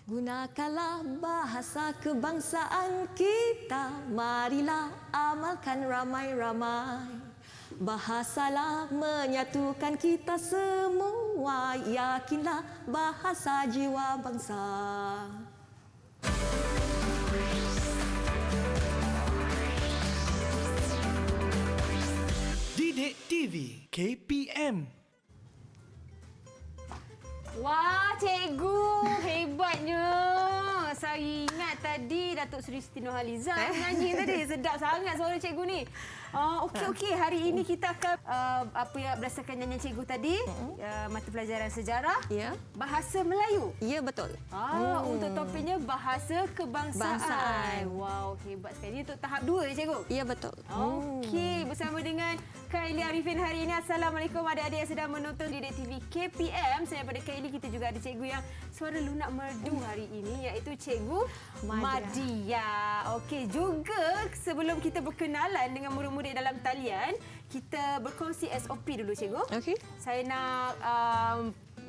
Gunakanlah bahasa kebangsaan kita, marilah amalkan ramai-ramai. Bahasalah menyatukan kita semua, yakinlah bahasa jiwa bangsa. Didik TV KPM. Wah, cikgu hebatnya. Saya ingat tadi Datuk Seri Siti Nurhaliza menyanyi tadi. Sedap sangat suara cikgu ni. Okey. Hari ini kita akan berdasarkan nyanyian cikgu tadi, mata pelajaran sejarah, bahasa Melayu. Ya, betul. Untuk topiknya bahasa kebangsaan. Wow, hebat sekali. Ini untuk tahap 2 ya, cikgu? Ya, betul. Okey, bersama dengan Kak Eli Arifin hari ini. Assalamualaikum adik-adik yang sedang menonton Didik TV KPM. Saya pada Kak Eli, kita juga ada cikgu yang suara lunak merdu hari ini, iaitu Cikgu Madia. Okey, juga sebelum kita berkenalan dengan murid-murid dalam talian, kita berkongsi SOP dulu, cikgu. Okey. Saya nak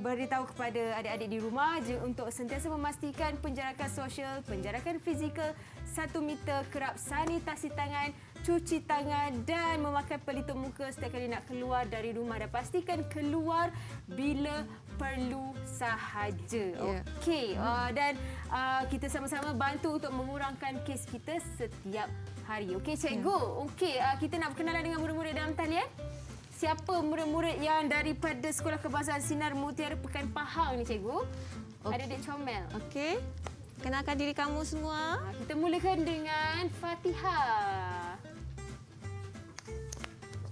beritahu kepada adik-adik di rumah untuk sentiasa memastikan penjarakan sosial, penjarakan fizikal, 1 meter, kerap sanitasi tangan, cuci tangan dan memakai pelitup muka setiap kali nak keluar dari rumah, dan pastikan keluar bila perlu sahaja. Okey, dan kita sama-sama bantu untuk mengurangkan kes kita setiap hari. Okey, cikgu. Okey, kita nak berkenalan dengan murid-murid dalam talian. Siapa murid-murid yang daripada Sekolah Kebangsaan Sinar Mutiara Pekan Pahang ni, cikgu? Adik-adik comel. Okey. Kenalkan diri kamu semua. Kita mulakan dengan Fatihah.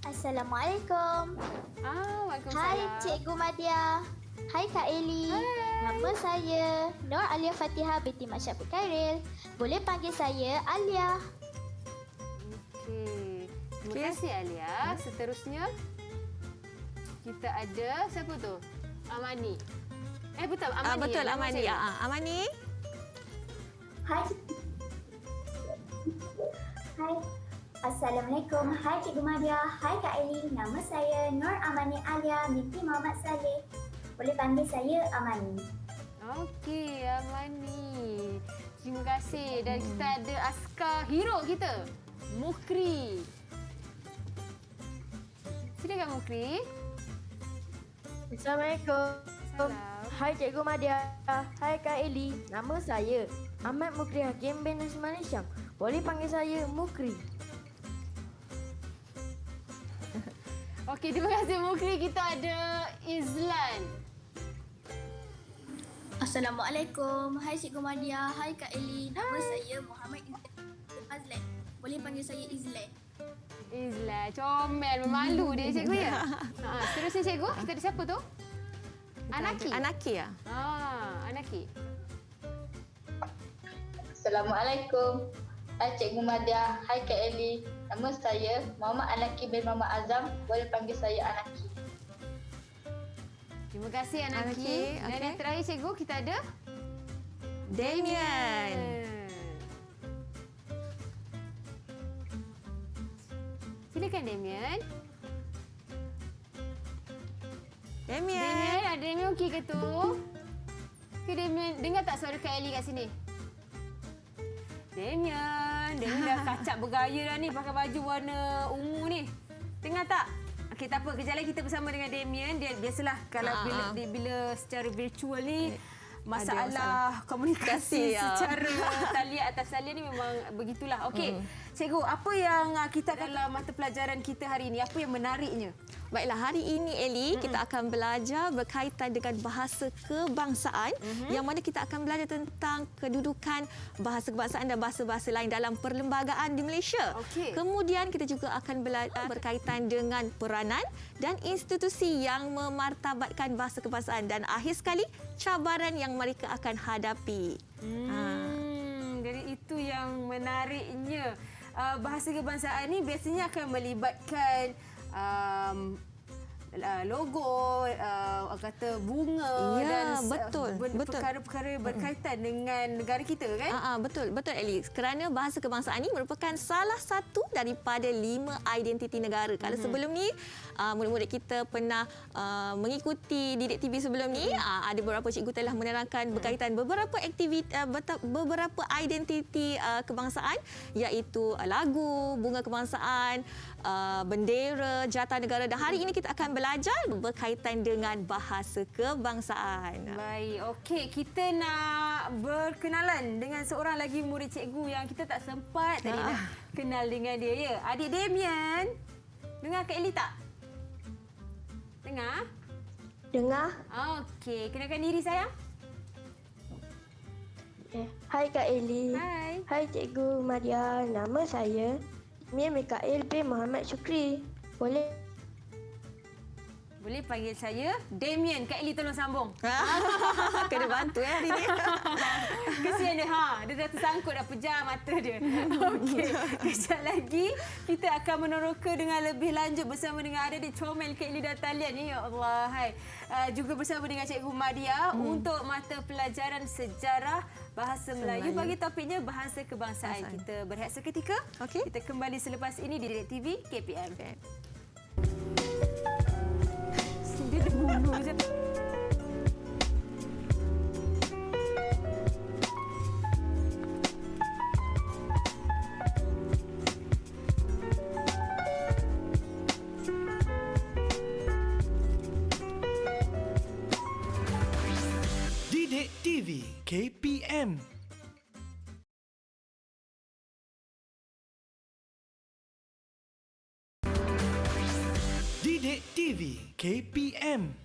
Assalamualaikum. Waalaikumsalam. Hai Cikgu Madia. Hai Kak Eli. Nama saya Nur Alia Fatihah binti Mat Syafiq Khairil. Boleh panggil saya Alia. Okey. Terima kasih, Alia. Seterusnya, kita ada siapa tu? Amani. Betul, Amani. Betul, Nama Amani. cikgu. Amani. Hai. Assalamualaikum. Hai Cikgu Madia. Hai Kak Eli. Nama saya Nur Amani Alia binti Muhammad Saleh. Boleh panggil saya Amani. Okey, Amani. Terima kasih. Dan kita ada askar hero kita, Mukri. Silakan, Mukri. Assalamualaikum. Salam. Hai Cikgu Madia. Hai Kak Eli. Nama saya Ahmad Mukri Hakim bin Ismail Syam. Boleh panggil saya Mukri. Okey, terima kasih, Mukri. Kita ada Izlan. Assalamualaikum. Hai Cikgu Madia. Hai Kak Eli. Nama saya Muhammad Azlan. Boleh panggil saya Izlan. Izlan, comel, memalu dia, cikgu ya. Seterusnya, cikgu, kita ada siapa tu? Anaki. Anaki ya. Anaki. Assalamualaikum. Hai Cikgu Madia. Hai Kak Eli. Nama saya Muhammad Anaki bin Muhammad Azam. Boleh panggil saya Anaki. Terima kasih, Anaki. Dan yang terakhir, cikgu, kita ada Damian. Silakan, Damian. Damian. Ada Damian okey ke tu? Okey, Damian. Dengar tak suara Kak Eli kat sini? Damian dah kacak bergaya dah ni, pakai baju warna ungu ni. Dengar tak? Okey, tak apa. Kejap lagi kita bersama dengan Damian. Dia biasalah kalau bila secara virtual ni, masalah komunikasi secara talian atas talian ni memang begitulah. Okey, cikgu, apa yang kita dalam mata pelajaran kita hari ini? Apa yang menariknya? Baiklah, hari ini Eli, kita akan belajar berkaitan dengan bahasa kebangsaan, yang mana kita akan belajar tentang kedudukan bahasa kebangsaan dan bahasa-bahasa lain dalam perlembagaan di Malaysia. Kemudian kita juga akan belajar berkaitan dengan peranan dan institusi yang memartabatkan bahasa kebangsaan, dan akhir sekali cabaran yang mereka akan hadapi. Jadi itu yang menariknya. Bahasa kebangsaan ni biasanya akan melibatkan logo, kata bunga Ya, dan betul. perkara-perkara berkaitan dengan negara kita kan? Betul Ellie. Kerana bahasa kebangsaan ini merupakan salah satu daripada 5 identiti negara. Kalau sebelum ni murid-murid kita pernah mengikuti Didik TV sebelum ni, ada beberapa cikgu telah menerangkan berkaitan beberapa aktiviti, beberapa identiti kebangsaan, iaitu lagu, bunga kebangsaan, bendera, jata negara, dan hari ini kita akan belajar berkaitan dengan bahasa kebangsaan. Baik, okey, kita nak berkenalan dengan seorang lagi murid cikgu yang kita tak sempat tadi nak kenal dengan dia. Ya, adik Damian. Dengar Kak Ellie tak? Dengar? Dengar? Okey, kenalkan diri sayang. Hai Kak Eli. Hai. Hai Cikgu Madia. Nama saya Mir Mikael bin Muhammad Syukri. Boleh Boleh panggil saya Damian. Kak Ellie tolong sambung. Kena bantu hari ni. Kesian dia. Dia dah tersangkut, dah pejam mata dia. Okey. Kejap lagi kita akan meneroka dengan lebih lanjut bersama dengan adik-adik comel Kak Ellie dan talian ni. Ya Allah. Hai. Juga bersama dengan Cikgu Madia untuk mata pelajaran sejarah bahasa Melayu bagi topiknya bahasa kebangsaan. Kita berehat seketika. Okey. Kita kembali selepas ini di Didik TV KPM. Dia dah bunuh je. Didik TV KPM. Didik TV KPM.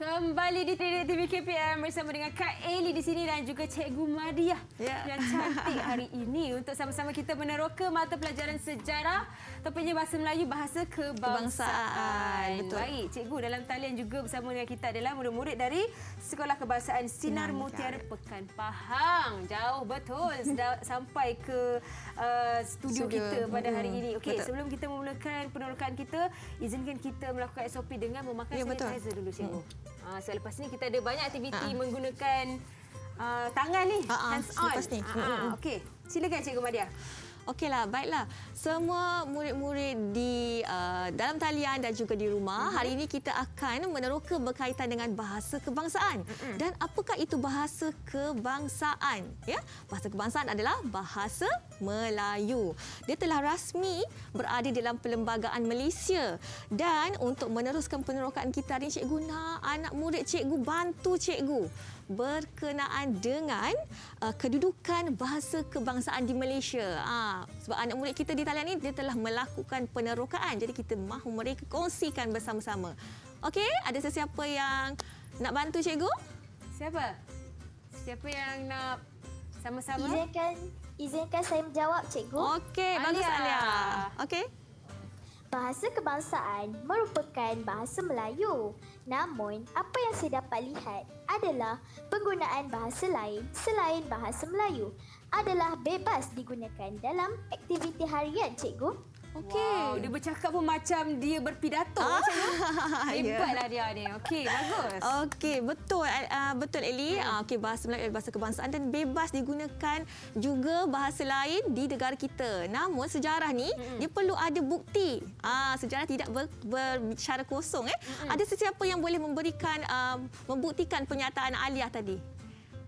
Kembali di Didik TV KPM bersama dengan Kak Ellie di sini dan juga Cikgu Madia yang cantik hari ini untuk sama-sama kita meneroka mata pelajaran sejarah topiknya bahasa Melayu, bahasa kebangsaan. Betul. Baik, Cikgu dalam talian juga bersama dengan kita adalah murid-murid dari Sekolah Kebangsaan Sinar Mutiara Pekan Pahang. Jauh betul sampai ke studio kita pada hari ini. Okey, sebelum kita memulakan penerokaan kita, izinkan kita melakukan SOP dengan memakai sanitizer dulu, Cikgu. Selepas ni kita ada banyak aktiviti menggunakan tangan ni, hands on. Selepas ni. Okey, silakan Cikgu Madia. Okeylah, baiklah. Semua murid-murid di dalam talian dan juga di rumah, hari ini kita akan meneroka berkaitan dengan bahasa kebangsaan. Dan apakah itu bahasa kebangsaan? Ya, bahasa kebangsaan adalah bahasa Melayu. Dia telah rasmi berada dalam Perlembagaan Malaysia. Dan untuk meneruskan penerokaan kita hari ini, cikgu nak anak murid cikgu bantu cikgu berkenaan dengan kedudukan bahasa kebangsaan di Malaysia. Sebab anak murid kita di talian ini dia telah melakukan penerokaan. Jadi kita mahu mereka kongsikan bersama-sama. Okey, ada sesiapa yang nak bantu cikgu? Siapa? Siapa yang nak sama-sama? Izinkan saya menjawab, cikgu. Okey, bagus Alia. Okey. Bahasa kebangsaan merupakan bahasa Melayu. Namun, apa yang saya dapat lihat adalah penggunaan bahasa lain selain bahasa Melayu adalah bebas digunakan dalam aktiviti harian, cikgu. Okey. Wow, dia bercakap pun macam dia berpidato. Hebatlah dia ni. Okey, bagus. Okey, betul. Betul Ellie. Okey, bahasa Melayu adalah bahasa kebangsaan dan bebas digunakan juga bahasa lain di negara kita. Namun sejarah ni dia perlu ada bukti. Sejarah tidak berbicara kosong. Ada sesiapa yang boleh membuktikan pernyataan Alia tadi?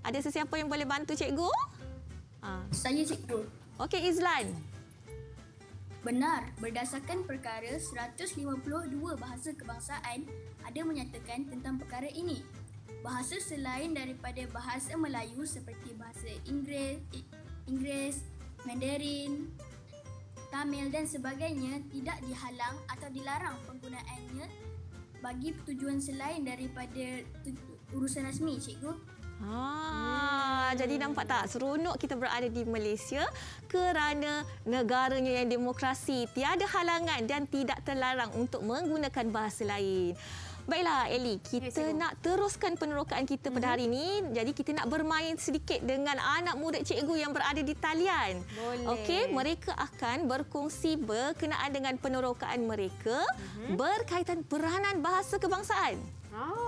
Ada sesiapa yang boleh bantu cikgu? Saya cikgu. Okey, Izlan. Benar, berdasarkan perkara 152 bahasa kebangsaan ada menyatakan tentang perkara ini. Bahasa selain daripada bahasa Melayu seperti bahasa Inggeris, Mandarin, Tamil dan sebagainya tidak dihalang atau dilarang penggunaannya bagi tujuan selain daripada urusan rasmi, cikgu. Jadi nampak tak seronok kita berada di Malaysia kerana negaranya yang demokrasi, tiada halangan dan tidak terlarang untuk menggunakan bahasa lain. Baiklah Eli, kita cikgu. nak teruskan penerokaan kita pada hari ini. Jadi kita nak bermain sedikit dengan anak murid cikgu yang berada di talian. Boleh. Okey, mereka akan berkongsi berkenaan dengan penerokaan mereka berkaitan peranan bahasa kebangsaan.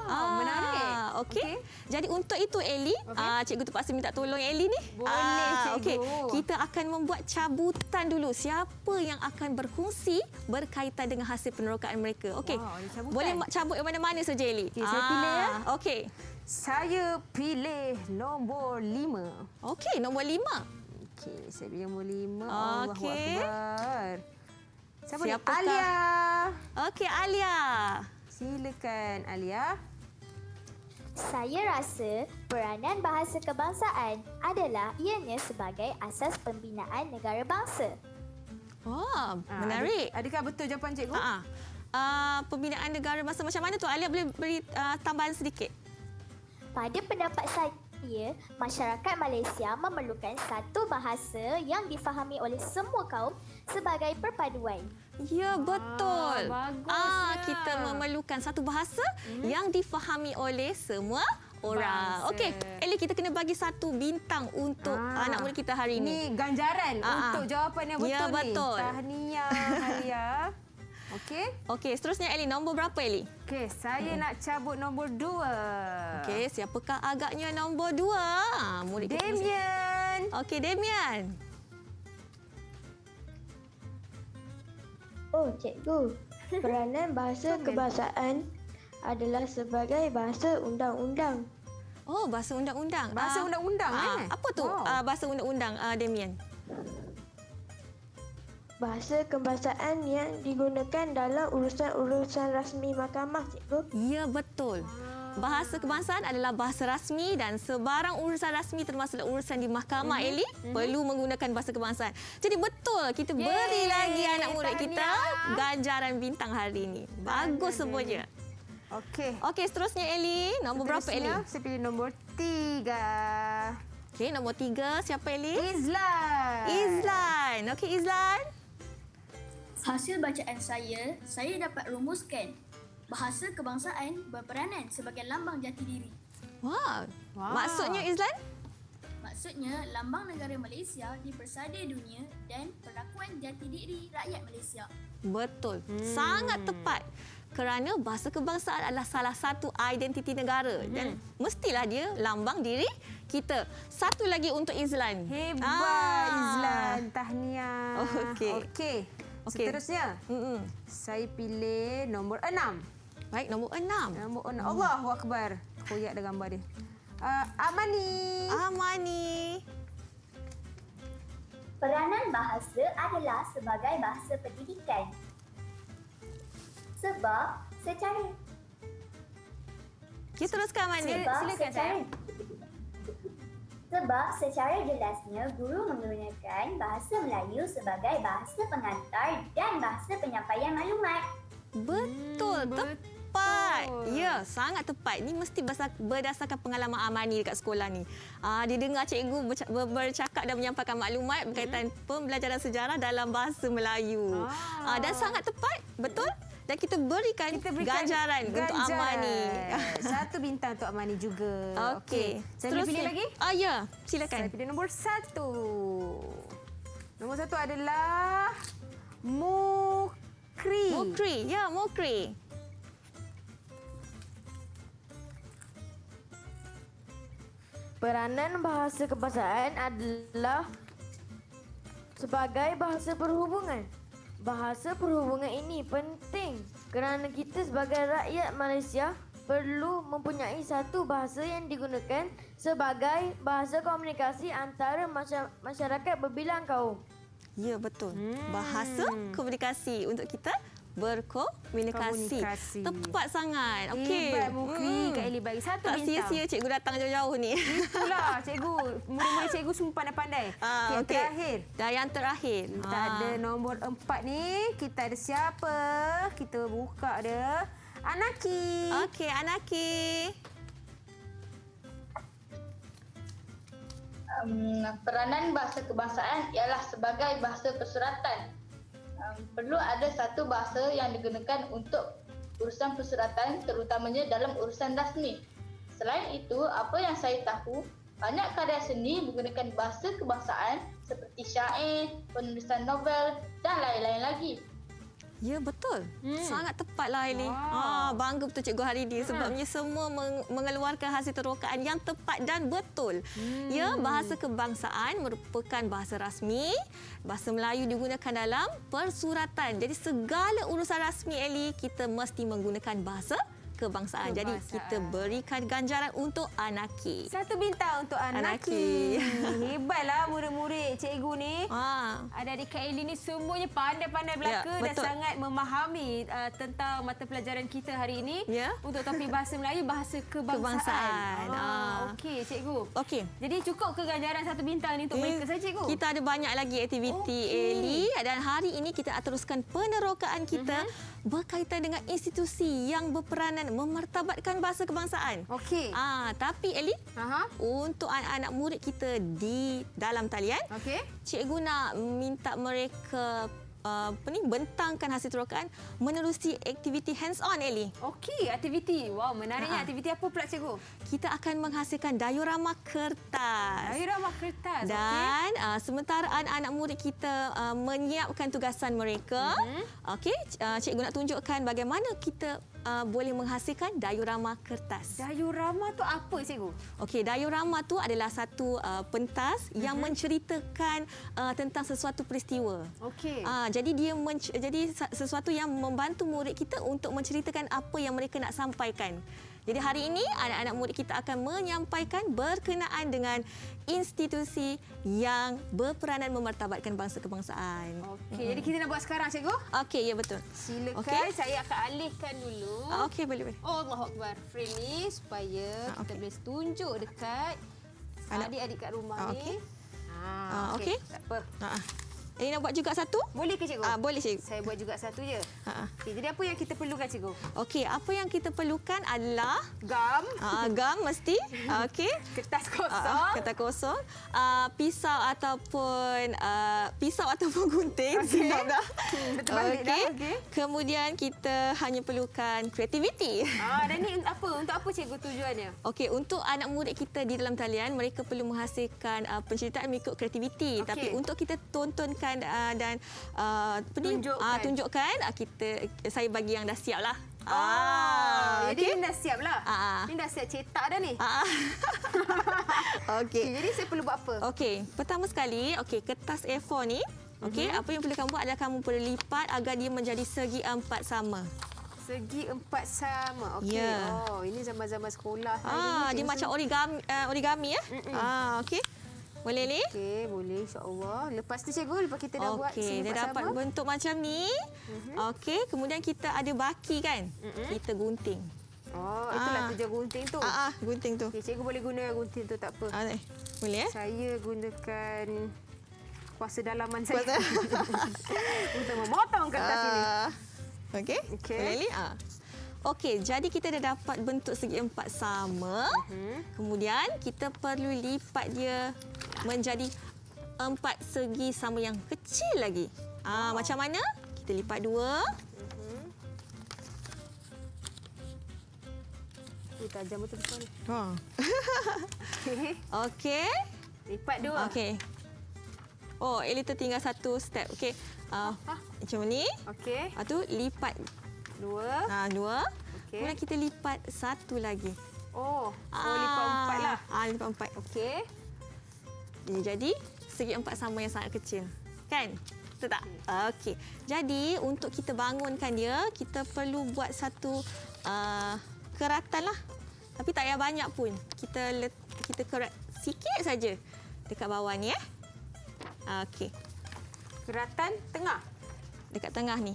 Menarik. Okey. Jadi untuk itu Eli, cikgu terpaksa minta tolong Eli ni. Boleh, cikgu. Okey, kita akan membuat cabutan dulu siapa yang akan berkongsi berkaitan dengan hasil penerokaan mereka. Okey. Wow, ada cabutan. Boleh cabut yang mana-mana saja Eli. Okey, saya pilih ya. Okey. Saya pilih nombor 5. Okey, nombor 5. Okey, saya pilih nombor 5. Okey. Allahuakbar. Siapa ni? Siapakah? Alia. Okey, Alia. Silakan Alia. Saya rasa peranan bahasa kebangsaan adalah ianya sebagai asas pembinaan negara bangsa. Oh, menarik. Adakah betul jawapan cikgu? Pembinaan negara bangsa macam mana tu? Alia boleh beri tambahan sedikit? Pada pendapat saya, masyarakat Malaysia memerlukan satu bahasa yang difahami oleh semua kaum sebagai perpaduan. Ya, betul. bagusnya. Kita memerlukan satu bahasa yang difahami oleh semua orang. Bangsa. Okey, Eli, kita kena bagi satu bintang untuk anak murid kita hari ini. Ini ganjaran untuk jawapan yang betul Ya, ni. betul. Tahniah Alia. Okey. Okey, seterusnya Eli, nombor berapa Eli? Okey, saya nak cabut nombor 2. Okey, siapakah agaknya nombor 2? Murid kita Damian. Okey, Damian. Oh, cikgu. Peranan bahasa kebangsaan adalah sebagai bahasa undang-undang. Oh, bahasa undang-undang. Bahasa undang-undang, Apa tu Wow. bahasa undang-undang, Damian? Bahasa kebangsaan yang digunakan dalam urusan-urusan rasmi mahkamah, cikgu. Ya, betul. Bahasa kebangsaan adalah bahasa rasmi dan sebarang urusan rasmi termasuklah urusan di mahkamah, Eli, perlu menggunakan bahasa kebangsaan. Jadi betul, kita beri lagi anak murid kita ganjaran bintang hari ini. Bagus semuanya. Okey. Okey, seterusnya Eli. Nombor berapa Eli? Seterusnya, saya pilih nombor 3. Okey, nombor 3. Siapa Eli? Izlan. Izlan. Okey, Izlan. Hasil bacaan saya dapat rumuskan bahasa kebangsaan berperanan sebagai lambang jati diri. Wow. Wow. Maksudnya Izlan? Maksudnya, lambang negara Malaysia di persada dunia dan pengakuan jati diri rakyat Malaysia. Betul. Sangat tepat. Kerana bahasa kebangsaan adalah salah satu identiti negara dan mestilah dia lambang diri kita. Satu lagi untuk Izlan. Hebat Izlan. Tahniah. Okey. Okey. Seterusnya, saya pilih nombor 6. Baik, nombor 6. Nombor 6. Allahu Akbar. Koyak ada gambar dia. Amani. Amani. Peranan bahasa adalah sebagai bahasa pendidikan. Sebab secara Kita teruskan Amani. Silakan, saya. Sebab secara jelasnya guru menggunakan bahasa Melayu sebagai bahasa pengantar dan bahasa penyampaian maklumat. Betul, tepat. Ya, sangat tepat. Ini mesti berdasarkan pengalaman Amani dekat sekolah ni. Dia dengar cikgu bercakap dan menyampaikan maklumat berkaitan pembelajaran sejarah dalam bahasa Melayu. Dan sangat tepat, betul? Dan kita berikan ganjaran untuk Amani. Satu bintang untuk Amani juga. Okey. Saya boleh pilih lagi? Ya, silakan. Saya pilih nombor 1. Nombor 1 adalah Mukri. Mukri. Ya, Mukri. Peranan bahasa kebangsaan adalah sebagai bahasa perhubungan. Bahasa perhubungan ini penting kerana kita sebagai rakyat Malaysia perlu mempunyai satu bahasa yang digunakan sebagai bahasa komunikasi antara masyarakat berbilang kaum. Ya, betul. Bahasa komunikasi untuk kita berkomunikasi. Tepat sangat. Okey. Hebat Mukri. Kak Eli bagi satu Tak bintang. sia-sia cikgu datang jauh-jauh ni. Itulah cikgu. Murid-murid cikgu semua pandai-pandai. Okey, okey. terakhir. Dan yang terakhir. Kita ada nombor 4 ni. Kita ada siapa? Kita buka dia. Anaki. Okey, Anaki. Peranan bahasa kebangsaan ialah sebagai bahasa persuratan. Perlu ada satu bahasa yang digunakan untuk urusan persuratan terutamanya dalam urusan rasmi. Selain itu, apa yang saya tahu, banyak karya seni menggunakan bahasa kebangsaan seperti syair, penulisan novel dan lain-lain lagi. Ya, betul. Sangat tepatlah Eli. Bangga betul Cikgu hari ini sebabnya semua mengeluarkan hasil terokaan yang tepat dan betul. Ya, bahasa kebangsaan merupakan bahasa rasmi. Bahasa Melayu digunakan dalam persuratan. Jadi segala urusan rasmi Eli, kita mesti menggunakan bahasa kebangsaan. Jadi kita berikan ganjaran untuk Anaki. 1 bintang untuk Anaki. Hebatlah murid-murid cikgu ni. Adik-adik Kak Eli ni semuanya pandai-pandai belaka dan sangat memahami tentang mata pelajaran kita hari ini. Untuk topik bahasa Melayu, bahasa kebangsaan. Okey, cikgu. Okey. Jadi cukup ke ganjaran 1 bintang ni untuk mereka saja, cikgu? Kita ada banyak lagi aktiviti Eli, dan hari ini kita teruskan penerokaan kita berkaitan dengan institusi yang berperanan memartabatkan bahasa kebangsaan. Okey. Tapi Eli, untuk anak-anak murid kita di dalam talian, cikgu nak minta mereka bentangkan hasil terokaan menerusi aktiviti hands-on, Eli. Okey, aktiviti. Wow, menariknya. Aktiviti apa pula, cikgu? Kita akan menghasilkan diorama kertas. Diorama kertas, dan sementara anak-anak murid kita menyiapkan tugasan mereka, cikgu nak tunjukkan bagaimana kita boleh menghasilkan diorama kertas. Diorama tu apa, cikgu? Okey, diorama tu adalah satu pentas yang menceritakan tentang sesuatu peristiwa. Okey. Jadi dia jadi sesuatu yang membantu murid kita untuk menceritakan apa yang mereka nak sampaikan. Jadi hari ini anak-anak murid kita akan menyampaikan berkenaan dengan institusi yang berperanan memartabatkan bangsa kebangsaan. Okey, jadi kita nak buat sekarang, cikgu? Okey, ya betul. Silakan, saya akan alihkan dulu. Okey, boleh. Allahu Akbar. Frame ni supaya kita boleh tunjuk dekat adik-adik kat rumah ni. Okey. Tak apa. Ini nak buat juga satu? Boleh ke, cikgu? Boleh, cikgu. Saya buat juga satu je. Okey, jadi apa yang kita perlukan, cikgu? Okey, apa yang kita perlukan adalah gam. Gam mesti. Okey. Kertas kosong. Kertas kosong. Pisau ataupun gunting. Siap dah. Terbalik dah. Okey. Kemudian kita hanya perlukan kreativiti. Dan ni apa? Untuk apa, cikgu, tujuannya? Okey, untuk anak murid kita di dalam talian, mereka perlu menghasilkan penceritaan mengikut kreativiti. Tapi untuk kita tontonkan dan tunjukkan, saya bagi yang dah siap lah. Jadi ni dah siap lah. Ni dah siap cetak dah ni. Okey. Jadi saya perlu buat apa? Okey, pertama sekali, kertas A4 ni, apa yang perlu kamu buat adalah kamu perlu lipat agar dia menjadi segi 4 sama. Segi 4 sama. Okey. Ini zaman-zaman sekolah. Dia macam origami ya. Okey. Boleh ni? Okey, boleh, insya-Allah. Lepas tu, cikgu, lepas kita dah buat segi 4 sama. Dia dapat bentuk macam ni. Okey, kemudian kita ada baki kan? Kita gunting. Itulah tujuan gunting tu. Gunting tu. Okay, cikgu boleh guna gunting tu, tak apa. Boleh Saya gunakan kuasa dalaman saya untuk memotong kertas ini. Okey. Boleh ni? Okey, jadi kita dah dapat bentuk segi 4 sama. Kemudian kita perlu lipat dia menjadi 4 segi sama yang kecil lagi. Macam mana? Kita lipat 2. Tajam betul-betul ni. Okey. Lipat 2. Okey. Eli tertinggal satu step. Okey. Macam ni. Okey. Lepas tu lipat 2. 2. Okay. Kemudian kita lipat 1 lagi. Lipat 4 lah. Lipat 4. Okey. Jadi segi 4 sama yang sangat kecil. Kan? Betul tak? Okey. Jadi untuk kita bangunkan dia, kita perlu buat satu keratan lah. Tapi tak payah banyak pun. Kita kerat sikit saja dekat bawah ni. Okey. Keratan tengah? Dekat tengah ni.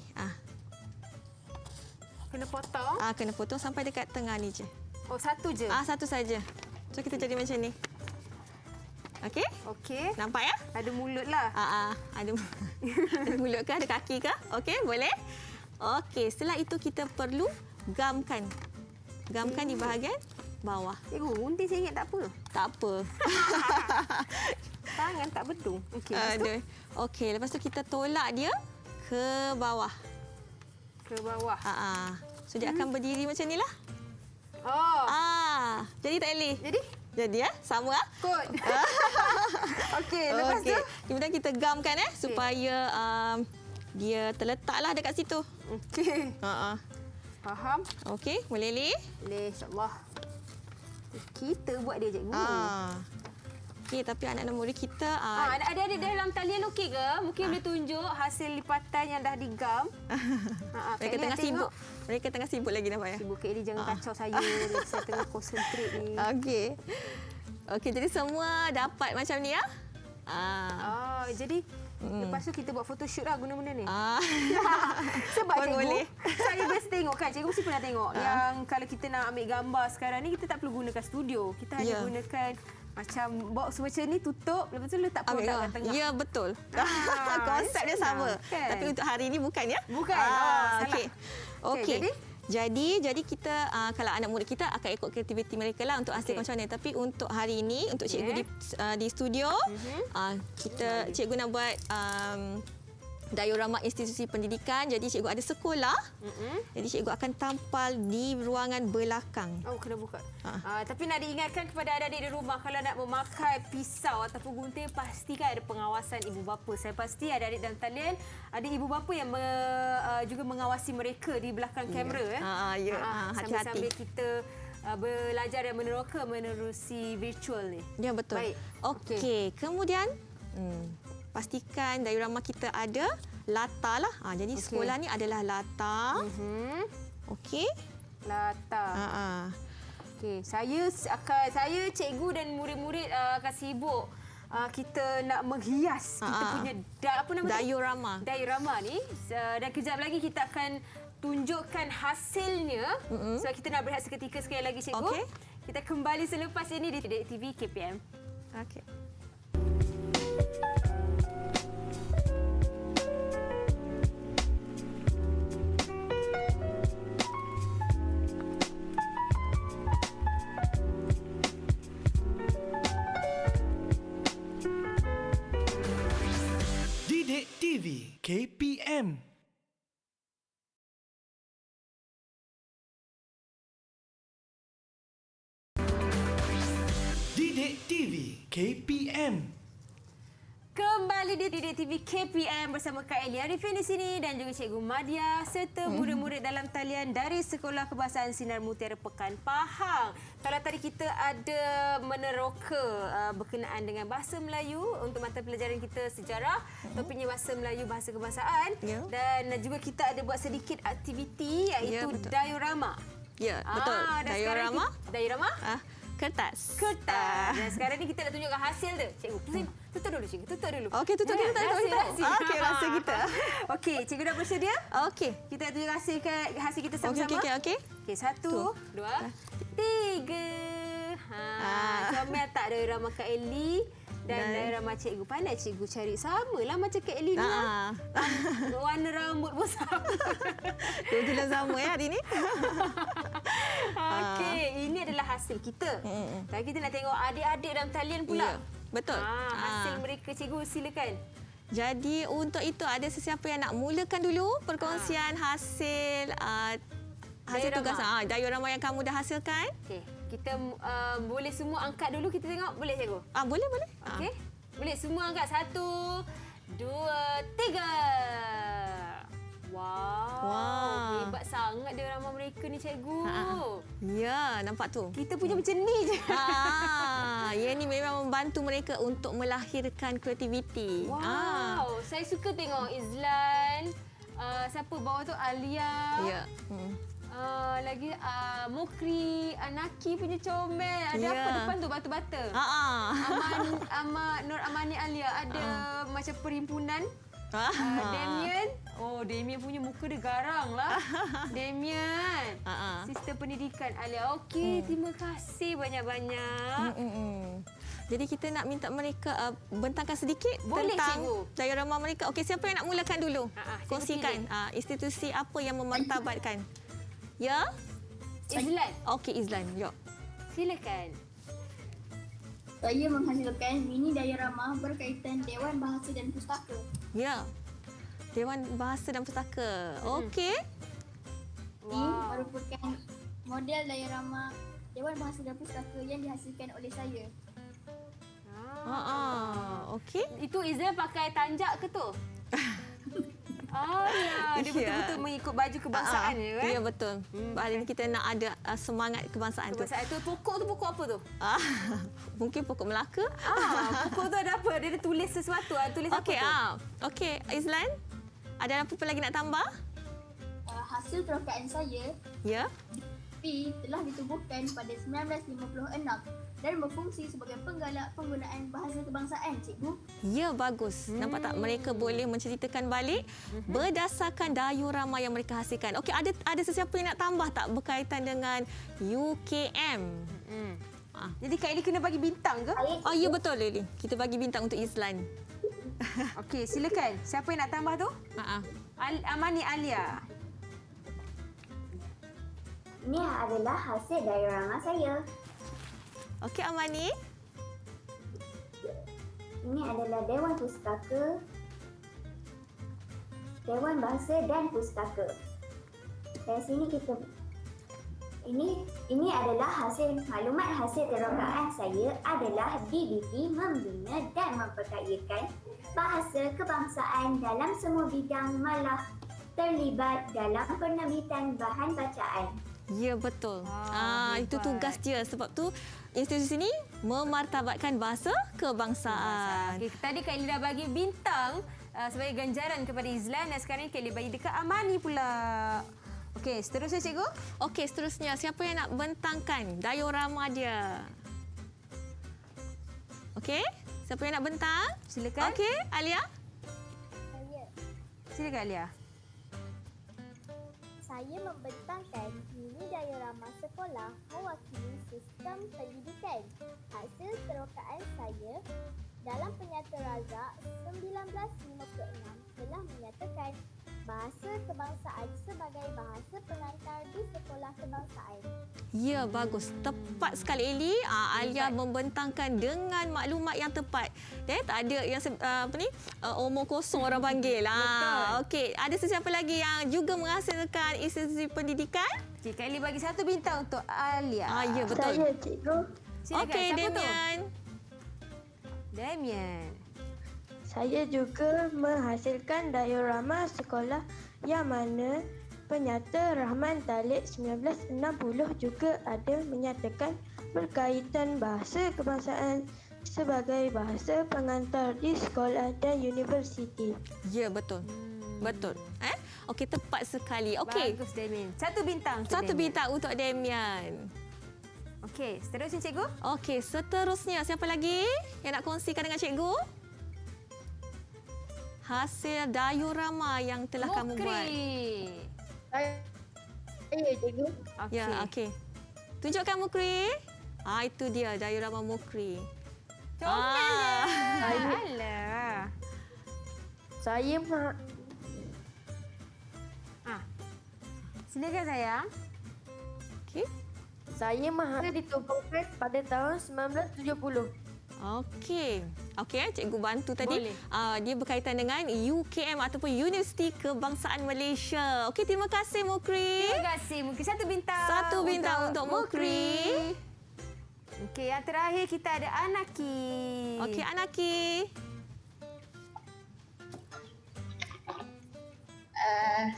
Kena potong? Kena potong sampai dekat tengah ni je. Satu je? Satu saja. So kita jadi macam ni. Okey? Okey. Nampak ya? Ada mulut lah. Ada mulut ke? Ada kaki ke? Okey, boleh? Okey, setelah itu kita perlu gamkan. Gamkan di bahagian bawah. Cikgu, gunting saya ingat tak apa. Tak apa. Tangan tak bedung. Okey, Okey, lepas tu kita tolak dia ke bawah. Ke bawah. So dia akan berdiri macam ni lah. Oh. Jadi tak Eli? Jadi ya, sama ah. Kot. Okey, lepas tu Kemudian kita gamkan supaya dia terletaklah dekat situ. okey. Faham? Okey, boleh Eli? Boleh, insya-Allah. Kita buat dia cikgu. Okey, tapi anak-anak murid kita Adik-adik dalam talian okey ke? Mungkin boleh tunjuk hasil lipatan yang dah digam. mereka tengah sibuk. Mereka tengah sibuk lagi nampak ya. Sibuk Kak Eli, jangan kacau saya. Saya tengah konsentrate ni. Okey. Okey, jadi semua dapat macam ni ya. Jadi lepas tu kita buat photoshoot lah guna benda ni. Sebab Pun cikgu, boleh. saya biasa tengok kan, cikgu mesti pernah tengok yang kalau kita nak ambil gambar sekarang ni, kita tak perlu gunakan studio. Kita hanya gunakan macam box macam ni, tutup, lepas tu letak produk kat tengah. Ya, betul. Konsep dia sama. Kan? Tapi untuk hari ini bukan ya? Bukan. Salah. Okey. Okey. Jadi kita kalau anak murid kita akan ikut kreativiti mereka lah untuk hasilkan macam mana. Tapi untuk hari ini untuk cikgu di studio cikgu nak buat diorama institusi pendidikan. Jadi cikgu ada sekolah. Jadi cikgu akan tampal di ruangan belakang. Oh, kena buka. Tapi nak diingatkan kepada adik-adik di rumah, kalau nak memakai pisau ataupun gunting, pastikan ada pengawasan ibu bapa. Saya pasti adik-adik dalam talian ada ibu bapa yang juga mengawasi mereka di belakang kamera. Hati-hati. Sambil kita belajar dan menerusi virtual ni. Ya, betul. Baik. Okey. Kemudian pastikan diorama kita ada latar lah. Jadi sekolah ni adalah latar. Okey. Latar. Okey, saya cikgu dan murid-murid akan sibuk kita nak menghias kita punya apa nama diorama. Diorama ni dan kejap lagi kita akan tunjukkan hasilnya. Sebab kita nak berehat seketika sekali lagi cikgu. Okey. Kita kembali selepas ini di Didik TV KPM. Okey. Didik TV KPM. Didik TV KPM. Kembali di Didik TV KPM bersama Kak Eli Arifin di sini dan juga Cikgu Madia serta murid-murid dalam talian dari Sekolah Kebahasaan Sinar Mutiara Pekan Pahang. Kalau tadi kita ada meneroka berkenaan dengan bahasa Melayu untuk mata pelajaran kita sejarah, topiknya bahasa Melayu, bahasa kebangsaan, dan juga kita ada buat sedikit aktiviti iaitu diorama. Ya, betul. Diorama? Kertas. Dan sekarang ni kita nak tunjukkan hasil dia. Cikgu, tutup dulu cikgu, tutup dulu. Okey, tutup dulu. Rahsia. Okey, rahsia kita. Okey, cikgu dah bersedia? Okey. Kita nak tunjuk hasil kita sama-sama. Okey. Okey, 1, 2, 3. Comel tak diorama Kak Eli dan diorama cikgu. Pandai cikgu cari samalah macam Kak Eli ni. Warna rambut pun sama. Kebetulan sama ya hari ni. Okey, ini adalah hasil kita. Dan kita nak tengok adik-adik dalam talian pula. Ya, betul. Hasil mereka, cikgu silakan. Jadi untuk itu ada sesiapa yang nak mulakan dulu perkongsian hasil tugas diorama yang kamu dah hasilkan? Okey, kita boleh semua angkat dulu kita tengok, boleh cikgu? Boleh. Okey. Boleh semua angkat. 1, 2, 3. Wow. Hebat sangat diorama mereka ni cikgu. Ya, nampak tu. Kita punya macam ni je. Ia ni memang membantu mereka untuk melahirkan kreativiti. Wow. Saya suka tengok Izlan. Siapa bawah tu? Alia. Ya. Lagi Mukri, Naki punya comel. Ada apa depan tu? Batu-bata. Nur Amani Alia. Ada macam perhimpunan. Damien. Damien punya muka dia garang lah. Damien. Sistem pendidikan Alia. Okey, terima kasih banyak-banyak. Jadi kita nak minta mereka bentangkan sedikit Boleh, tentang cikgu. diorama mereka. Okey, siapa yang nak mulakan dulu? Kongsikan institusi apa yang memartabatkan. Ya? Izlan. Okey, Izlan. Ya. Silakan. Saya menghasilkan mini diorama berkaitan Dewan Bahasa dan Pustaka. Ya. Dewan Bahasa dan Pustaka. Okey. merupakan model diorama Dewan Bahasa dan Pustaka yang dihasilkan oleh saya. Okey. Itu Izlan pakai tanjak ke tu? Ya, dia betul-betul mengikut baju kebangsaan je kan? Ya, betul. Hari ini kita nak ada semangat kebangsaan tu. Kebangsaan tu pokok apa tu? Mungkin pokok Melaka. Pokok tu ada apa? Dia tulis sesuatu. Tulis apa Okey, tu? Okey, Izlan. Ada apa lagi nak tambah? Hasil perokaan saya Ya. telah ditubuhkan pada 1956 dan berfungsi sebagai penggalak penggunaan bahasa kebangsaan, cikgu. Ya, bagus. Nampak tak? Mereka boleh menceritakan balik berdasarkan diorama yang mereka hasilkan. Okey, ada sesiapa yang nak tambah tak berkaitan dengan UKM? Jadi Kak Eli kena bagi bintang ke? Oh, ya betul, Lily. Kita bagi bintang untuk Izlan. Okey, silakan. Siapa yang nak tambah tu? Amani Alia. Ini adalah hasil diorama saya. Okey, Amani. Ini adalah Dewan Pustaka, Dewan Bahasa dan Pustaka. Dari sini kita ini adalah maklumat hasil terokaan saya adalah DBP membina dan memperkayakan bahasa kebangsaan dalam semua bidang, malah terlibat dalam penerbitan bahan bacaan. Ya, betul. Itu hebat. tugas dia. Sebab tu institusi ini memartabatkan bahasa kebangsaan. Okey, tadi Kak Eli dah bagi bintang sebagai ganjaran kepada Izlan dan sekarang ni Kak Eli bagi dekat Amani pula. Okey, seterusnya cikgu. Okey, seterusnya siapa yang nak bentangkan diorama dia? Okey, siapa yang nak bentang? Silakan. Okey, Alia. Silakan Alia. Saya membentangkan mini diorama sekolah mewakili sistem pendidikan. Hasil terokaan saya dalam Penyata Razak 1956 telah menyatakan bahasa kebangsaan sebagai bahasa pengantar di sekolah kebangsaan. Ya, bagus. Tepat sekali, Eli. Alia membentangkan dengan maklumat yang tepat. Tak ada yang omong kosong orang panggil. Okey, ada sesiapa lagi yang juga menghasilkan institusi pendidikan? Okey, Kak Eli bagi satu bintang untuk Alia. Ya, betul. Saya, cikgu. Silakan. Okey, Siapa tu? Damian. Saya juga menghasilkan diorama sekolah yang mana Penyata Rahman Talib 1960 juga ada menyatakan berkaitan bahasa kebangsaan sebagai bahasa pengantar di sekolah dan universiti. Ya, betul. Betul. Okey, tepat sekali. Okey. Bagus, Damian. Satu bintang. untuk Satu Damian. bintang untuk Damian. Okey, seterusnya cikgu. Okey, seterusnya siapa lagi yang nak kongsikan dengan cikgu? Hasil diorama yang telah kamu buat. Saya, cikgu. Okey. Ya, okey. Tunjukkan Mukri. Itu dia diorama Mukri. Comel. Alah. Saya Silakan sayang. Okey. Saya ditubuhkan pada tahun 1970. Okey. Okey, cikgu bantu tadi. Boleh. Dia berkaitan dengan UKM ataupun Universiti Kebangsaan Malaysia. Okey, terima kasih Mukri. Terima kasih. Mungkin satu bintang. Satu bintang untuk Mukri. Okey, yang terakhir kita ada Anaki. Okey, Anaki.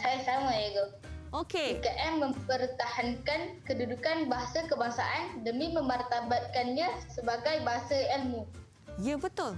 Saya sama, cikgu. Okey. UKM mempertahankan kedudukan bahasa kebangsaan demi memartabatkannya sebagai bahasa ilmu. Ya, betul.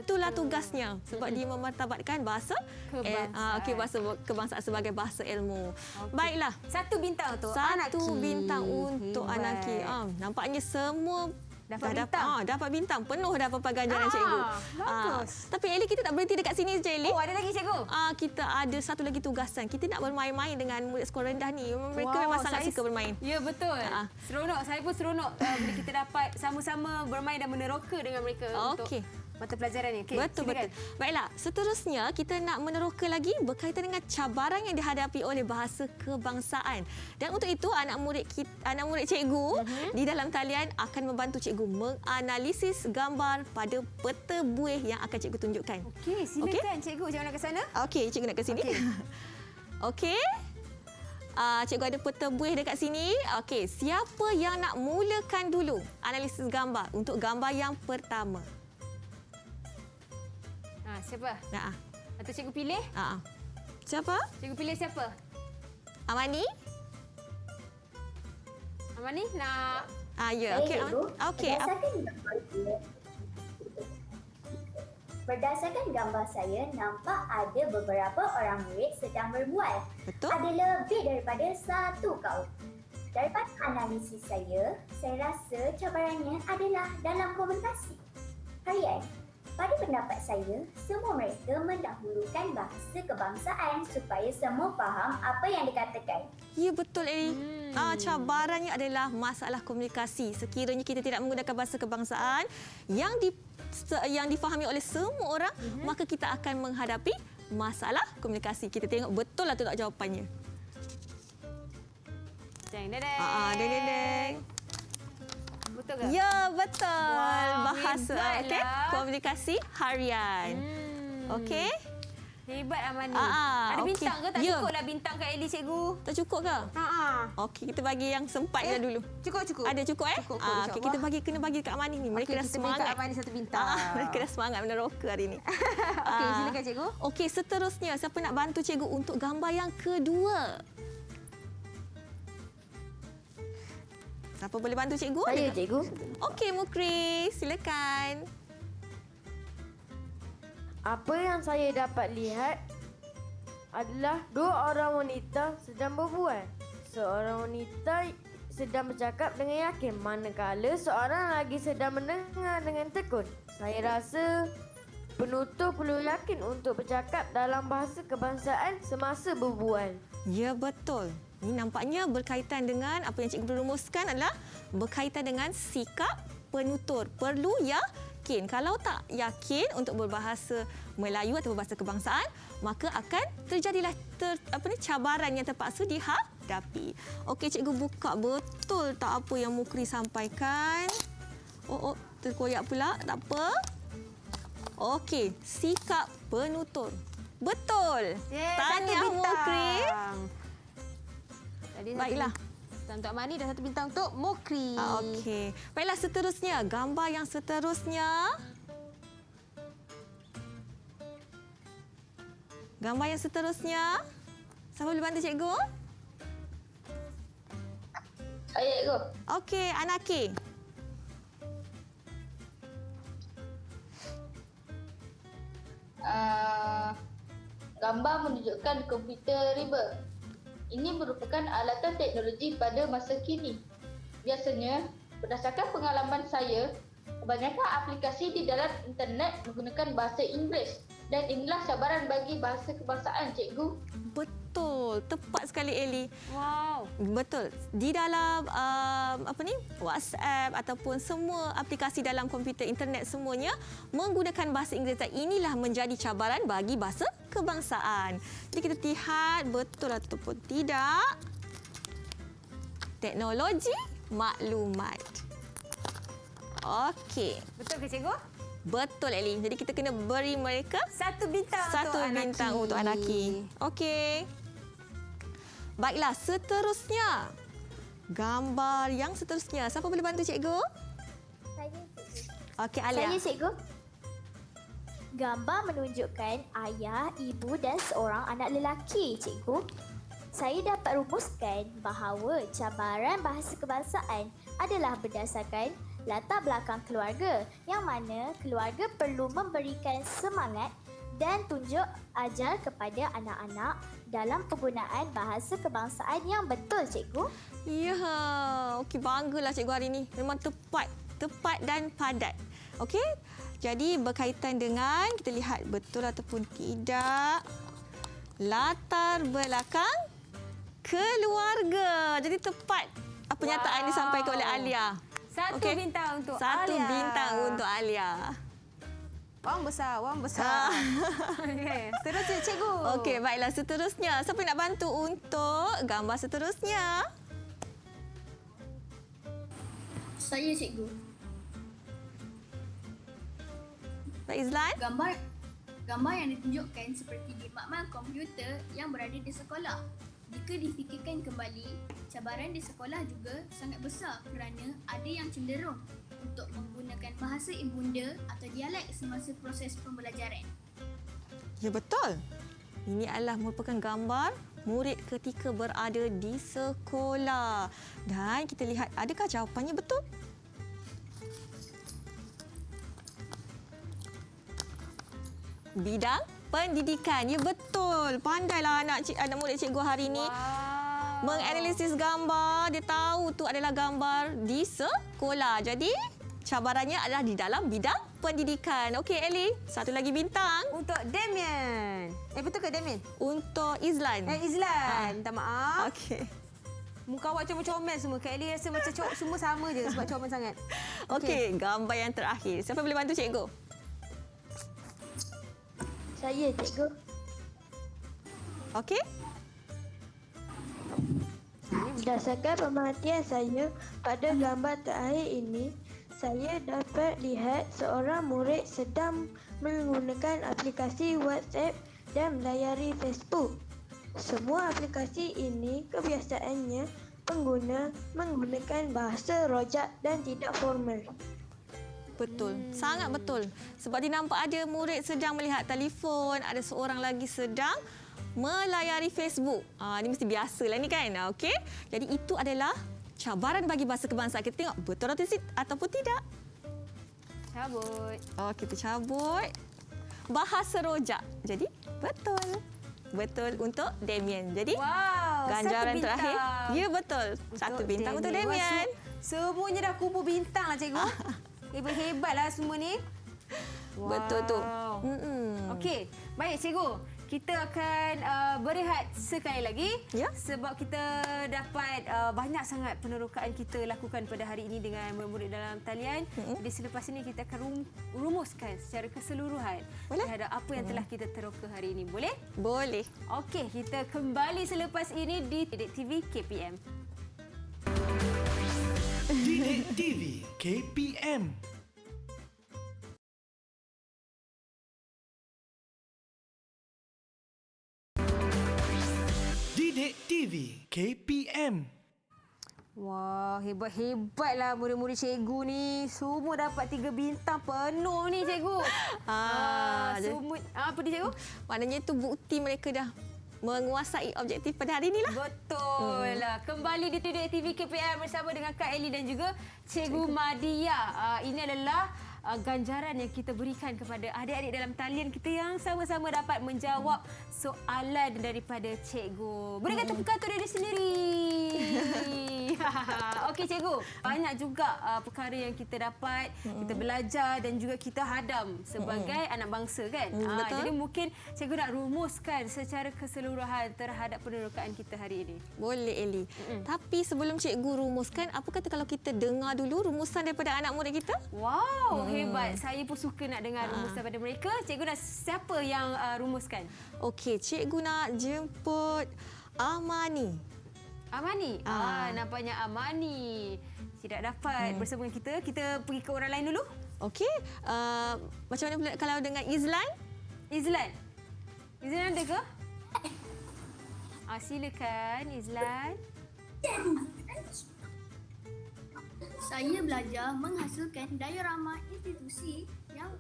Itulah tugasnya sebab dia memartabatkan bahasa Kebangsaan. bahasa kebangsaan sebagai bahasa ilmu. Baiklah. Satu bintang untuk Satu Anaki. bintang untuk Hebat. Anaki. Nampaknya semua Dapat dah bintang. dapat bintang. Penuh dah ganjaran cikgu. Bagus. Tapi Eli, kita tak berhenti dekat sini je, Eli. Oh, ada lagi cikgu? Kita ada satu lagi tugasan. Kita nak bermain-main dengan murid sekolah rendah ni. Mereka memang sangat suka bermain. Ya, betul. Seronok. Saya pun seronok bila kita dapat sama-sama bermain dan meneroka dengan mereka Okey. untuk mata pelajaran ni. Okay, Betul. Baiklah, seterusnya kita nak meneroka lagi berkaitan dengan cabaran yang dihadapi oleh bahasa kebangsaan. Dan untuk itu anak murid cikgu di dalam talian akan membantu cikgu menganalisis gambar pada peta buih yang akan cikgu tunjukkan. Okey, silakan cikgu. Jangan nak ke sana. Okey, cikgu nak ke sini. Okey. Okey. Cikgu ada peta buih dekat sini. Okey, siapa yang nak mulakan dulu analisis gambar untuk gambar yang pertama? Siapa? Atau cikgu pilih? Siapa? Cikgu pilih siapa? Amani? Amani nak... Ya, okey. Okey. Berdasarkan gambar saya, nampak ada beberapa orang murid sedang berbual. Betul. Ada lebih daripada satu kaum. Daripada analisis saya rasa cabarannya adalah dalam komunikasi. Harian, pada pendapat saya, semua mereka mendahulukan bahasa kebangsaan supaya semua faham apa yang dikatakan. Ya, betul, Eli. Cabarannya adalah masalah komunikasi. Sekiranya kita tidak menggunakan bahasa kebangsaan yang difahami oleh semua orang, maka kita akan menghadapi masalah komunikasi. Kita tengok betul lah tu tak jawapannya. Deng, deng, deng. Deng, deng, deng. Betul ke? Ya, betul. Wow, Bahasa, okey. hebatlah. Komunikasi harian. Okey. Hebat Amani. okey. Ada bintang ke? Tak Ya. cukuplah bintang kat Eli, cikgu. Tak cukup ke? Okey, kita bagi yang sempatnya dulu. Cukup. Ada cukup eh? Cukup, Okey, kita kena bagi dekat Amani ni. Mereka dah Kita beri kat semangat. Amani satu bintang. Mereka dah semangat meneroka hari ni. Okey, silakan cikgu. Okey, seterusnya siapa nak bantu cikgu untuk gambar yang kedua? Siapa boleh bantu cikgu? Saya, cikgu. Okey, Mukri, silakan. Apa yang saya dapat lihat adalah dua orang wanita sedang berbual. Seorang wanita sedang bercakap dengan yakin, manakala seorang lagi sedang mendengar dengan tekun. Saya rasa penutur perlu yakin untuk bercakap dalam bahasa kebangsaan semasa berbual. Ya, betul. Ini nampaknya berkaitan dengan apa yang cikgu rumuskan adalah berkaitan dengan sikap penutur. Perlu yakin. Kalau tak yakin untuk berbahasa Melayu atau berbahasa kebangsaan, maka akan terjadilah cabaran yang terpaksa dihadapi. Okey, cikgu buka betul tak apa yang Mukri sampaikan. Terkoyak pula. Tak apa. Okey, sikap penutur. Betul. Tahniah Mukri. Baiklah. Untuk Amani dan satu bintang untuk Mukri. Okey. Baiklah, seterusnya. Gambar yang seterusnya. Gambar yang seterusnya. Siapa boleh bantu cikgu? Saya, cikgu. Okey, Anaki. Gambar menunjukkan komputer riba. Ini merupakan alatan teknologi pada masa kini. Biasanya, berdasarkan pengalaman saya, kebanyakan aplikasi di dalam internet menggunakan bahasa Inggeris dan inilah cabaran bagi bahasa kebangsaan, cikgu. Betul. Tepat sekali, Eli. Wow. Betul. Di dalam WhatsApp ataupun semua aplikasi dalam komputer internet semuanya menggunakan bahasa Inggeris dan inilah menjadi cabaran bagi bahasa kebangsaan. Jadi kita lihat betul ataupun tidak. Teknologi maklumat. Okey. Betul ke cikgu? Betul, Eli. Jadi kita kena beri mereka Satu bintang satu untuk bintang Anaki. untuk Anaki. Okey. Baiklah, seterusnya. Gambar yang seterusnya. Siapa boleh bantu cikgu? Saya, cikgu. Okey, Alia. Saya, cikgu. Gambar menunjukkan ayah, ibu dan seorang anak lelaki, cikgu. Saya dapat rumuskan bahawa cabaran bahasa kebangsaan adalah berdasarkan latar belakang keluarga yang mana keluarga perlu memberikan semangat dan tunjuk ajar kepada anak-anak dalam penggunaan bahasa kebangsaan yang betul, cikgu. Ya, okey, banggalah cikgu hari ini. Memang tepat dan padat. Okey, jadi berkaitan dengan kita lihat betul ataupun tidak latar belakang keluarga. Jadi tepat pernyataan yang disampaikan oleh Alia. Satu Okey. bintang untuk Satu Alia. bintang untuk Alia. Wang besar. Okey, seterusnya cikgu. Okey, baiklah seterusnya. Siapa yang nak bantu untuk gambar seterusnya? Saya, cikgu. Pak Izlan? Gambar yang ditunjukkan seperti di makmal komputer yang berada di sekolah. Jika difikirkan kembali, cabaran di sekolah juga sangat besar kerana ada yang cenderung untuk menggunakan bahasa ibunda atau dialek semasa proses pembelajaran. Ya, betul. Ini adalah merupakan gambar murid ketika berada di sekolah. Dan kita lihat adakah jawapannya betul? Bidang pendidikan. Ya, betul. Pandailah anak murid cikgu hari ini. Menganalisis gambar. Dia tahu tu adalah gambar di sekolah. Jadi, cabarannya adalah di dalam bidang pendidikan. Okey, Ellie. Satu lagi bintang. Untuk Damian. Betul ke Damian? Untuk Izlan. Izlan. Minta maaf. Okey. Muka awak comel-comel semua. Kak Ellie rasa macam semua sama je sebab comel sangat. Okey, gambar yang terakhir. Siapa boleh bantu cikgu? Saya, cikgu. Okey. Berdasarkan pemerhatian saya pada gambar terakhir ini, saya dapat lihat seorang murid sedang menggunakan aplikasi WhatsApp dan melayari Facebook. Semua aplikasi ini kebiasaannya pengguna menggunakan bahasa rojak dan tidak formal. Betul. Sangat betul. Sebab dia nampak ada murid sedang melihat telefon, ada seorang lagi sedang melayari Facebook. Ini mesti biasalah ni kan. Okey. Jadi itu adalah cabaran bagi bahasa kebangsaan. Kita tengok betul ataupun tidak. Cabut. Kita cabut. Bahasa rojak. Jadi betul. Betul untuk Damian. Jadi ganjaran terakhir. Ya, betul. Satu bintang untuk Damian. Semuanya dah kumpul bintang lah, cikgu. Hebat-hebatlah semua ni. Betul tu. Okey, baik cikgu. Kita akan berehat sekali lagi sebab kita dapat banyak sangat penerokaan kita lakukan pada hari ini dengan murid-murid dalam talian. Jadi selepas ini kita akan rumuskan secara keseluruhan terhadap apa yang telah kita teroka hari ini. Boleh? Boleh. Okey, kita kembali selepas ini di Didik TV KPM. Didik TV KPM. Didik TV KPM. Wah, hebat-hebatlah murid-murid cikgu ni. Semua dapat 3 bintang penuh ni, cikgu. Semua apa dia, cikgu? Maknanya itu bukti mereka dah menguasai objektif pada hari inilah. Betul lah. Kembali di Didik TV KPM bersama dengan Kak Ellie dan juga Cikgu Madia. Ini adalah ganjaran yang kita berikan kepada adik-adik dalam talian kita yang sama-sama dapat menjawab soalan daripada cikgu. Berikan tepuk tangan untuk diri sendiri. Okey, cikgu. Banyak juga perkara yang kita dapat, kita belajar dan juga kita hadam sebagai anak bangsa kan. Betul. Jadi mungkin cikgu nak rumuskan secara keseluruhan terhadap penerokaan kita hari ini. Boleh, Ellie. Tapi sebelum cikgu rumuskan, apa kata kalau kita dengar dulu rumusan daripada anak murid kita? Wow, hebat. Saya pun suka nak dengar rumusan daripada mereka. Cikgu nak siapa yang rumuskan? Okey, cikgu nak jemput Amani. Amani. Nampaknya Amani tidak dapat bersama dengan kita. Kita pergi ke orang lain dulu. Okey, macam mana pula kalau dengan Izlan? Izlan. Izlan ada ke? Silakan Izlan. Saya belajar menghasilkan diorama institusi yang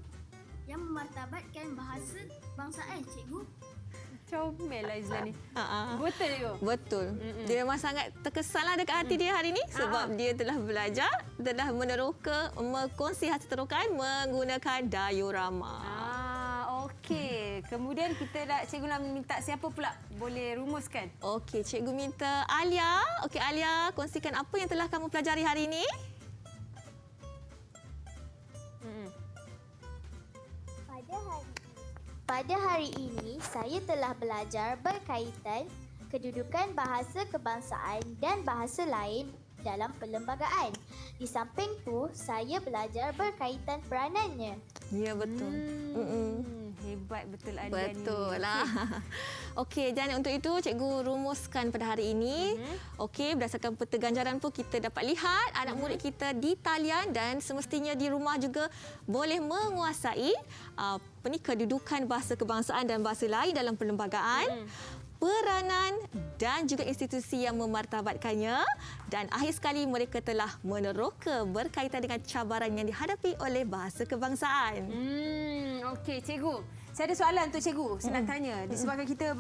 memartabatkan bahasa kebangsaan, cikgu. Comellah Izlan ni. Betul cikgu? Betul. Dia memang sangat terkesanlah dekat hati dia hari ini sebab dia telah belajar, telah meneroka, berkongsi hasil terokan menggunakan diorama. Okey. Kemudian cikgu nak minta siapa pula boleh rumuskan? Okey, cikgu minta Alia. Okey, Alia, kongsikan apa yang telah kamu pelajari hari ini? Pada hari ini, saya telah belajar berkaitan kedudukan bahasa kebangsaan dan bahasa lain dalam perlembagaan. Di samping itu, saya belajar berkaitan peranannya. Ya, betul. Hebat betul Alia ni. Betul lah. Okey, dan untuk itu cikgu rumuskan pada hari ini. Okey, berdasarkan peta ganjaran pun kita dapat lihat anak murid kita di talian dan semestinya di rumah juga boleh menguasai kedudukan bahasa kebangsaan dan bahasa lain dalam perlembagaan. peranan dan juga institusi yang memartabatkannya. Dan akhir sekali mereka telah meneroka berkaitan dengan cabaran yang dihadapi oleh bahasa kebangsaan. Okey, cikgu. Saya ada soalan untuk cikgu. Saya nak tanya. Disebabkan kita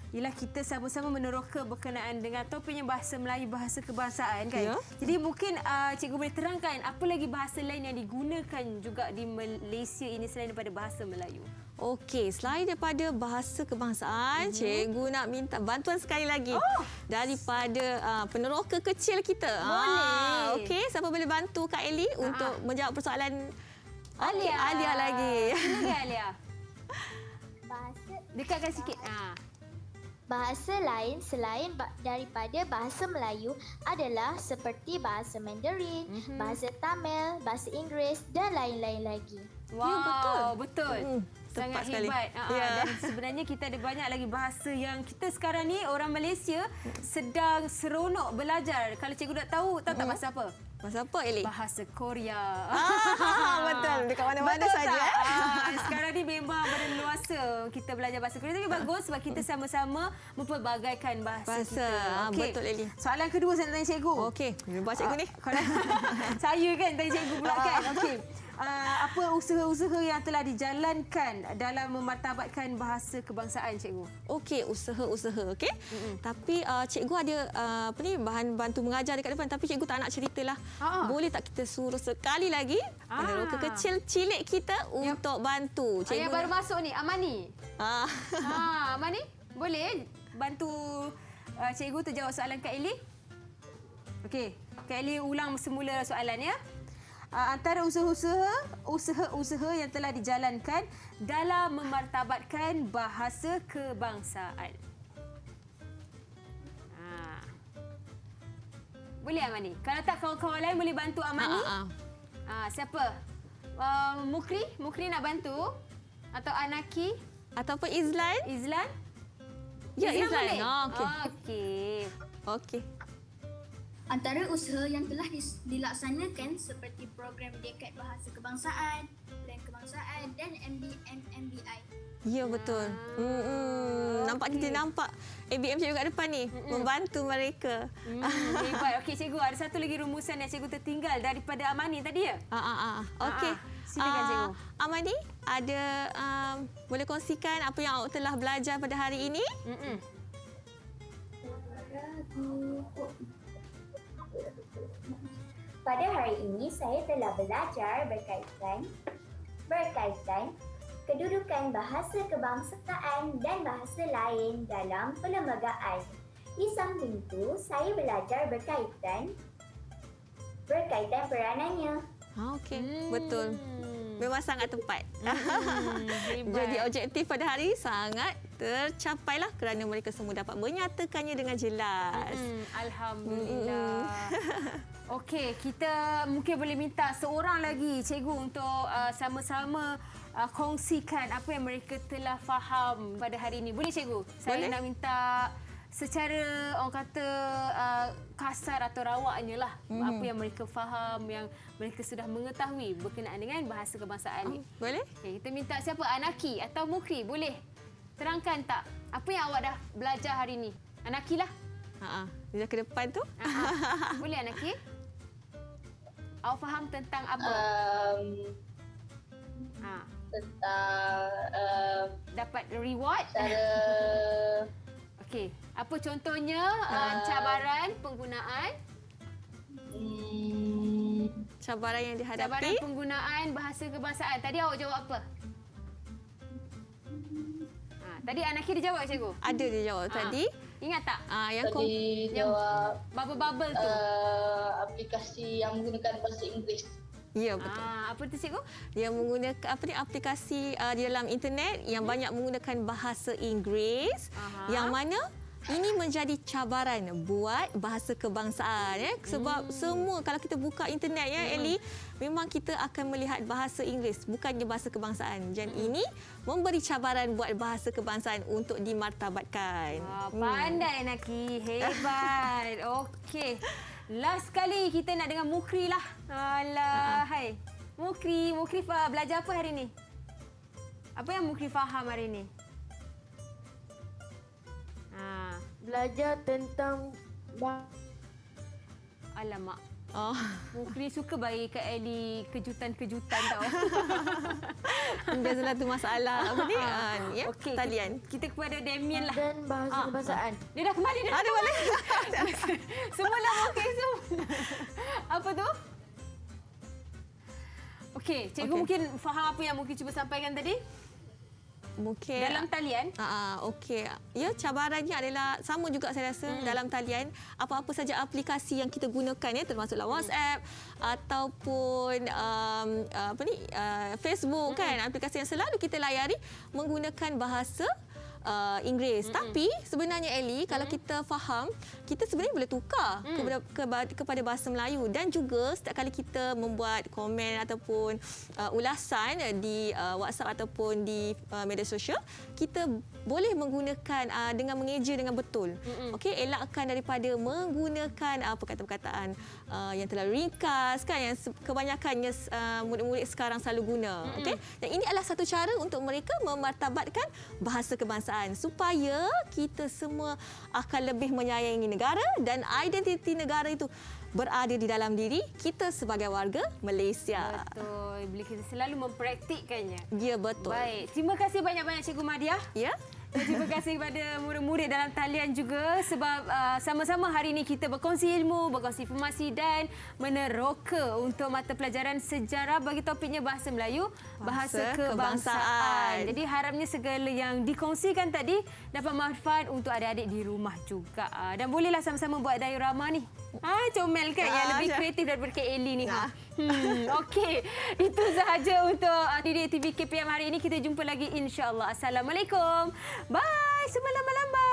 ialah kita sama-sama meneroka berkenaan dengan topiknya bahasa Melayu, bahasa kebangsaan kan. Ya. Jadi mungkin cikgu boleh terangkan apa lagi bahasa lain yang digunakan juga di Malaysia ini selain daripada bahasa Melayu. Okey, selain daripada bahasa kebangsaan, cikgu nak minta bantuan sekali lagi daripada peneroka kecil kita. Boleh. Okey, siapa boleh bantu Kak Eli untuk menjawab persoalan Alia. Alia lagi. Sila Alia. Bahasa Dekatkan sikit. Bahasa lain selain daripada bahasa Melayu adalah seperti bahasa Mandarin, bahasa Tamil, bahasa Inggeris dan lain-lain lagi. Wow, betul. tepat Sangat sekali. hebat. Ya. Dan sebenarnya kita ada banyak lagi bahasa yang kita sekarang ni orang Malaysia sedang seronok belajar. Kalau cikgu nak tahu tak bahasa apa? Bahasa apa, Eli? Bahasa Korea. Betul, dekat mana-mana Betul saja. tak? Sekarang ni memang berluasa kita belajar bahasa Korea. Tapi bagus sebab kita sama-sama mempelbagaikan bahasa kita. Okey. Betul, Eli. Soalan kedua saya nak tanya cikgu. Okey, jumpa cikgu ni. Kalau saya kan tanya cikgu pula kan. Okey. Apa usaha-usaha yang telah dijalankan dalam memartabatkan bahasa kebangsaan, cikgu? Okey, usaha-usaha, okey. Tapi cikgu ada bahan bantu mengajar dekat depan, tapi cikgu tak nak ceritalah. Boleh tak kita suruh sekali lagi peneroka kecil cilik kita untuk bantu Cikgu yang baru masuk ni, Amani. Ah. Amani, boleh bantu cikgu terjawab soalan Kak Eli? Okey, Kak Eli ulang semula soalan ya. Antara usaha-usaha yang telah dijalankan dalam memartabatkan bahasa kebangsaan. Boleh Amani? Kalau tak kawan-kawan lain boleh bantu Amani? Siapa? Mukri? Mukri nak bantu? Atau Anaki? Ataupun Izlan? Izlan? Ya, Izlan. boleh? Okey. Okey. Okey. Antara usaha yang telah dilaksanakan seperti program Dekad Bahasa Kebangsaan, Plan Kebangsaan dan MBI. Ya, betul. Nampak kita nampak ABM cikgu kat depan ni membantu mereka. Hebat. Okey cikgu, ada satu lagi rumusan yang cikgu tertinggal daripada Amani tadi ya? Okey. Silakan cikgu. Amani, ada boleh kongsikan apa yang awak telah belajar pada hari ini? Pada hari ini saya telah belajar berkaitan kedudukan bahasa kebangsaan dan bahasa lain dalam perlembagaan. Di samping itu, saya belajar berkaitan peranannya. Okey, betul. Memang sangat tepat. Jadi objektif pada hari ini sangat tercapailah kerana mereka semua dapat menyatakannya dengan jelas. Alhamdulillah. Okey, kita mungkin boleh minta seorang lagi cikgu untuk sama-sama kongsikan apa yang mereka telah faham pada hari ini. Boleh cikgu? Saya nak minta secara orang kata kasar atau rawaknya lah apa yang mereka faham, yang mereka sudah mengetahui berkenaan dengan bahasa kebangsaan ni. Boleh? Okay, kita minta siapa? Anaki atau Mukri? Boleh terangkan tak apa yang awak dah belajar hari ni? Anaki lah. Dia ke depan tu. Boleh Anaki? Awak faham tentang apa? Tentang dapat reward? cara Okey, apa contohnya cabaran penggunaan? Cabaran yang dihadapi. Cabaran penggunaan bahasa kebangsaan. Tadi awak jawab apa? Tadi Anaki dia jawab cikgu? Ada dia jawab tadi. Ingat tak? tadi jawab Bubble-bubble tu. aplikasi yang menggunakan bahasa Inggeris. Ya, betul. Apa tu cikgu? Dia menggunakan aplikasi di dalam internet yang banyak menggunakan bahasa Inggeris, yang mana ini menjadi cabaran buat bahasa kebangsaan sebab semua kalau kita buka internet Eli, memang kita akan melihat bahasa Inggeris bukannya bahasa kebangsaan. Dan ini memberi cabaran buat bahasa kebangsaan untuk dimartabatkan. Pandai Naki, hebat. Okey. Last kali kita nak dengan Mukri lah. Alah, hai. Mukri belajar apa hari ni? Apa yang Mukri faham hari ni? belajar tentang Alamak. Oh. Mukri suka bagi Kak Ellie kejutan-kejutan tau. Biasalah tu masalah apa ni? Ya, Okey, talian. kita kepada Damien lah. dan bahasa kebahasaan. Dia dah kembali dah. Ada boleh. Semua dah okey semua. Apa tu? Okey, cikgu Okey. mungkin faham apa yang mungkin cuba sampaikan tadi? Mungkin Dalam talian. okey. Ya, cabarannya adalah sama juga saya rasa dalam talian. Apa-apa saja aplikasi yang kita gunakan ya, termasuklah WhatsApp ataupun Facebook kan, aplikasi yang selalu kita layari menggunakan bahasa Inggeris. Tapi sebenarnya Ellie, kalau kita faham, kita sebenarnya boleh tukar kepada bahasa Melayu, dan juga setiap kali kita membuat komen ataupun ulasan di WhatsApp ataupun di media sosial, kita boleh menggunakan dengan mengeja dengan betul. Okey, elakkan daripada menggunakan perkataan-perkataan yang terlalu ringkas kan, yang kebanyakannya murid-murid sekarang selalu guna. Okey, dan ini adalah satu cara untuk mereka memartabatkan bahasa kebangsaan supaya kita semua akan lebih menyayangi negara dan identiti negara itu berada di dalam diri kita sebagai warga Malaysia. Betul. Bila kita selalu mempraktikkannya. Ya, betul. Baik. Terima kasih banyak-banyak Cikgu Madiah. Ya. Dan terima kasih kepada murid-murid dalam talian juga sebab sama-sama hari ini kita berkongsi ilmu, berkongsi informasi dan meneroka untuk mata pelajaran sejarah bagi topiknya Bahasa Melayu, Bahasa Kebangsaan. Jadi harapnya segala yang dikongsikan tadi dapat manfaat untuk adik-adik di rumah juga. Dan bolehlah sama-sama buat diorama ni. Comel kan yang lebih kreatif daripada Kak Ellie ni. Okey, itu sahaja untuk Didik TV KPM hari ini. Kita jumpa lagi insya-Allah. Assalamualaikum. Bye. Semalam malam bye.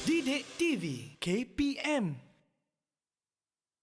Didik TV KPM